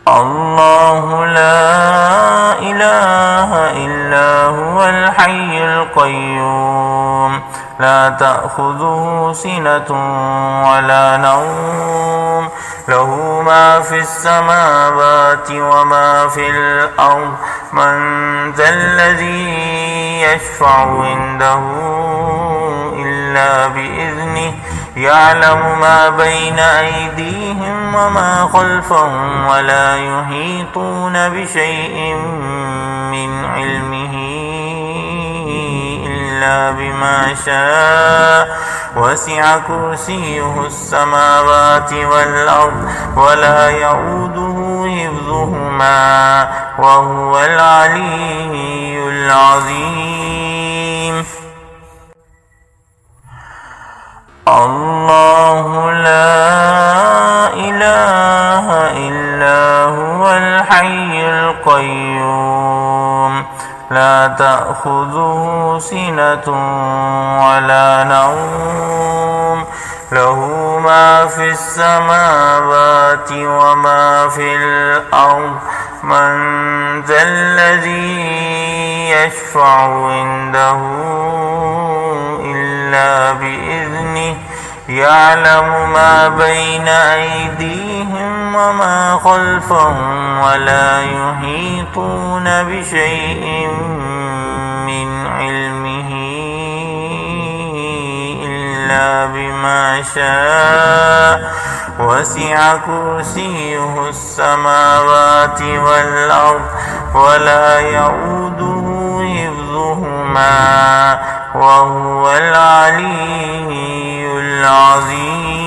الله لا إله إلا هو الحي القيوم لا تأخذه سنة ولا نوم له ما في السماوات وما في الأرض من ذا الذي يشفع عنده إلا بإذنه يعلم ما بين أيديهم وما خلفهم ولا يحيطون بشيء من علمه إلا بما شاء وسع كرسيه السماوات والأرض ولا يؤوده حفظهما وهو العلي العظيم الله لا إله إلا هو الحي القيوم لا تأخذه سنة ولا نوم له ما في السماوات وما في الأرض من ذا الذي يشفع عنده إلا بإذنه يعلم ما بين أيديهم وما خلفهم ولا يحيطون بشيء من علمه إلا بما شاء وسع كرسيه السماوات والأرض ولا يؤوده حفظهما وهو العلي العظيم